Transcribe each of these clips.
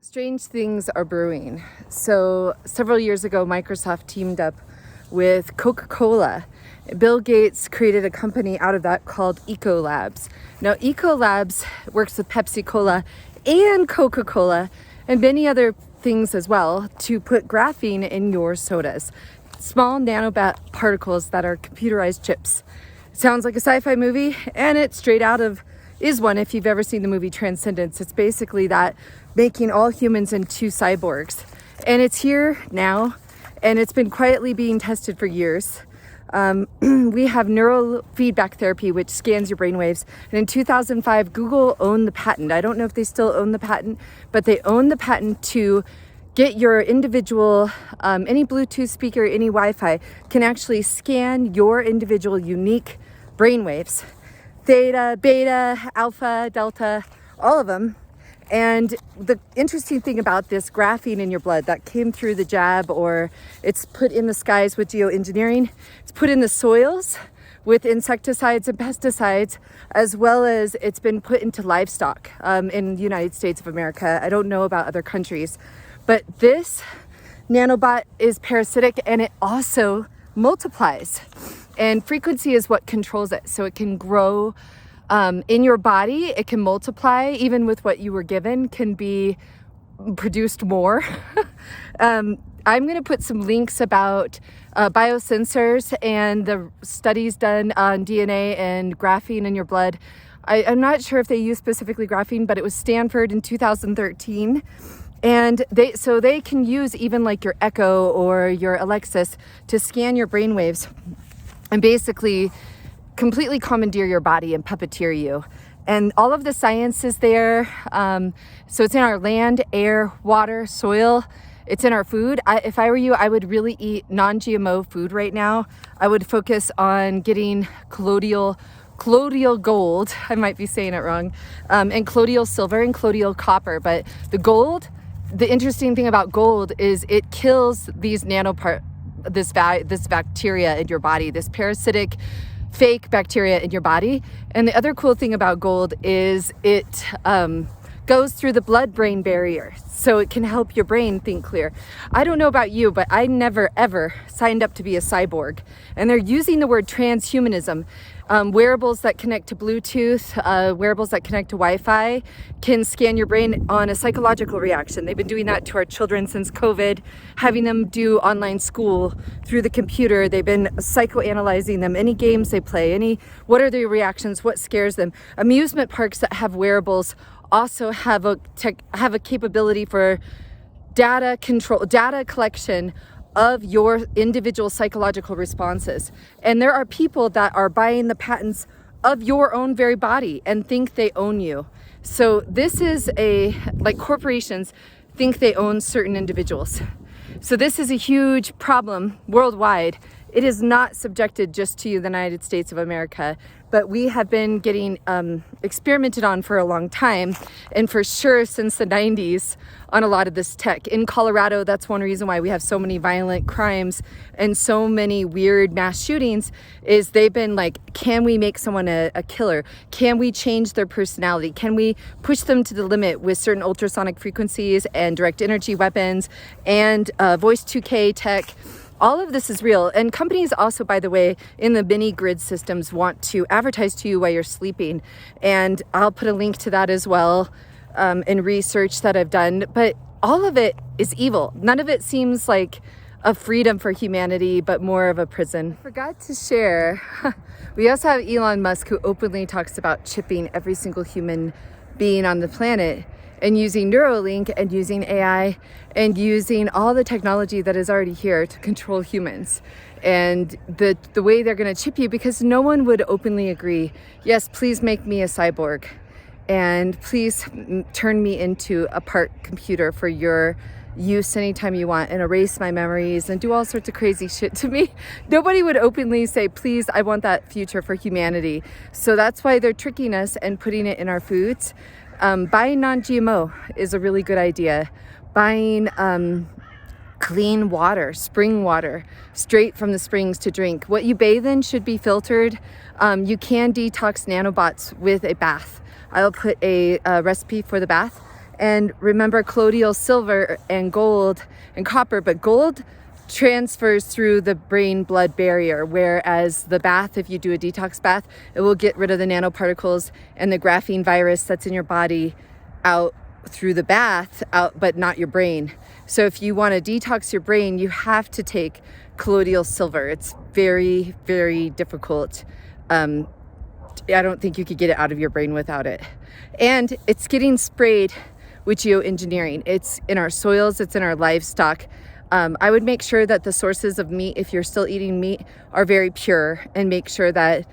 Strange things are brewing. So several years ago, Microsoft teamed up with Coca-Cola. Bill Gates created a company out of that called Ecolabs. Now, Ecolabs works with Pepsi Cola and Coca-Cola and many other things as well to put graphene in your sodas. Small nanoparticles that are computerized chips. Sounds like a sci-fi movie, and it's straight out of is one if you've ever seen the movie Transcendence. It's basically that, making all humans into cyborgs. And it's here now, and it's been quietly being tested for years. We have neurofeedback therapy, which scans your brainwaves. And in 2005, Google owned the patent. I don't know if they still own the patent, but they own the patent to get your individual, any Bluetooth speaker, any Wi-Fi can actually scan your individual unique brainwaves. Theta, beta, alpha, delta, all of them. And the interesting thing about this graphene in your blood that came through the jab, or it's put in the skies with GeoEngineering, it's put in the soils with insecticides and pesticides, as well as it's been put into livestock in the United States of America. I don't know about other countries, but this nanobot is parasitic and it also multiplies. And frequency is what controls it. So it can grow in your body, it can multiply, even with what you were given, can be produced more. I'm going to put some links about biosensors and the studies done on DNA and graphene in your blood. I'm not sure if they use specifically graphene, but it was Standford in 2013. And they can use even like your Echo or your Alexis to scan your brainwaves and basically completely commandeer your body and puppeteer you. And all of the science is there. So it's in our land, air, water, soil. It's in our food. If I were you, I would really eat non-GMO food right now. I would focus on getting colloidal gold. I might be saying it wrong. And colloidal silver and colloidal copper. But the gold, the interesting thing about gold is it kills these this bacteria in your body, this parasitic fake bacteria in your body. And the other cool thing about gold is it goes through the blood-brain barrier, so it can help your brain think clear. I don't know about you, but I never ever signed up to be a cyborg. And they're using the word transhumanism. Wearables that connect to Bluetooth, wearables that connect to Wi-Fi can scan your brain on a psychological reaction. They've been doing that to our children since COVID, having them do online school through the computer. They've been psychoanalyzing them, any games they play, what are their reactions, what scares them. Amusement parks that have wearables also have a capability for data collection of your individual psychological responses. And there are people that are buying the patents of your own very body and think they own you. So this is like corporations think they own certain individuals. So this is a huge problem worldwide. It is not subjected just to the United States of America, but we have been getting experimented on for a long time, and for sure since the 90s on a lot of this tech. In Colorado, that's one reason why we have so many violent crimes and so many weird mass shootings, is they've been like, can we make someone a killer? Can we change their personality? Can we push them to the limit with certain ultrasonic frequencies and direct energy weapons and voice 2K tech? All of this is real. And companies also, by the way, in the mini grid systems want to advertise to you while you're sleeping. And I'll put a link to that as well in research that I've done. But all of it is evil. None of it seems like a freedom for humanity, but more of a prison. I forgot to share, we also have Elon Musk, who openly talks about chipping every single human being on the planet, and using Neurolink and using AI and using all the technology that is already here to control humans. And the way they're going to chip you, because no one would openly agree, yes, please make me a cyborg and please turn me into a part computer for your use anytime you want and erase my memories and do all sorts of crazy shit to me. Nobody would openly say, please, I want that future for humanity. So that's why they're tricking us and putting it in our foods. Buying non-GMO is a really good idea. Buying clean water, spring water, straight from the springs to drink. What you bathe in should be filtered. You can detox nanobots with a bath. I'll put a recipe for the bath And remember, colloidal silver and gold and copper, but gold transfers through the brain-blood barrier, whereas the bath, if you do a detox bath, it will get rid of the nanoparticles and the graphene virus that's in your body out through the bath, but not your brain. So if you want to detox your brain, you have to take colloidal silver. It's very, very difficult. I don't think you could get it out of your brain without it. And it's getting sprayed with GeoEngineering. It's in our soils, it's in our livestock. I would make sure that the sources of meat, if you're still eating meat, are very pure, and make sure that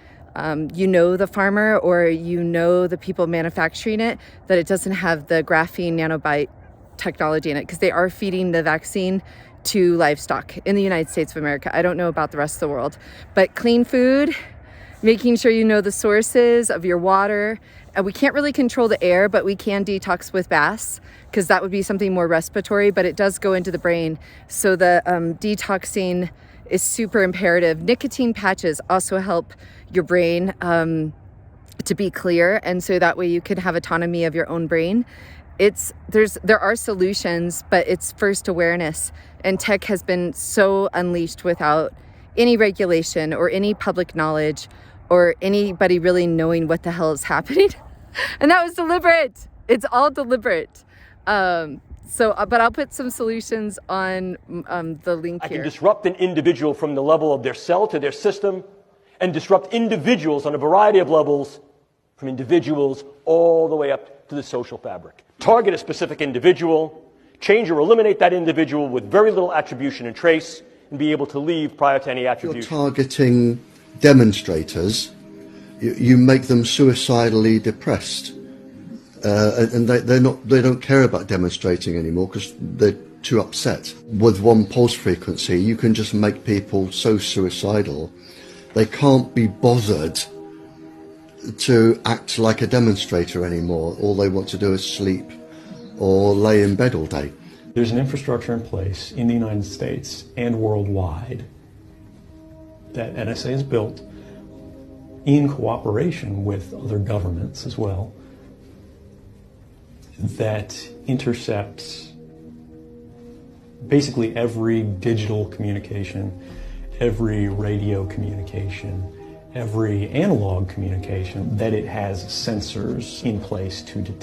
you know the farmer or you know the people manufacturing it, that it doesn't have the graphene nanobite technology in it, because they are feeding the vaccine to livestock in the United States of America. I don't know about the rest of the world, but clean food, making sure you know the sources of your water. And we can't really control the air, but we can detox with baths, because that would be something more respiratory, but it does go into the brain. So the detoxing is super imperative. Nicotine patches also help your brain to be clear, and so that way you can have autonomy of your own brain. There are solutions, but it's first awareness. And tech has been so unleashed without any regulation or any public knowledge or anybody really knowing what the hell is happening. And that was deliberate. It's all deliberate. But I'll put some solutions on the link here. I can disrupt an individual from the level of their cell to their system, and disrupt individuals on a variety of levels, from individuals all the way up to the social fabric. Target a specific individual, change or eliminate that individual with very little attribution and trace, and be able to leave prior to any attribution. You're targeting demonstrators, you make them suicidally depressed, and they don't care about demonstrating anymore because they're too upset. With one pulse frequency, you can just make people so suicidal they can't be bothered to act like a demonstrator anymore. All they want to do is sleep or lay in bed all day. There's an infrastructure in place in the United States and worldwide that NSA has built in cooperation with other governments as well, that intercepts basically every digital communication, every radio communication, every analog communication, that it has sensors in place to detect.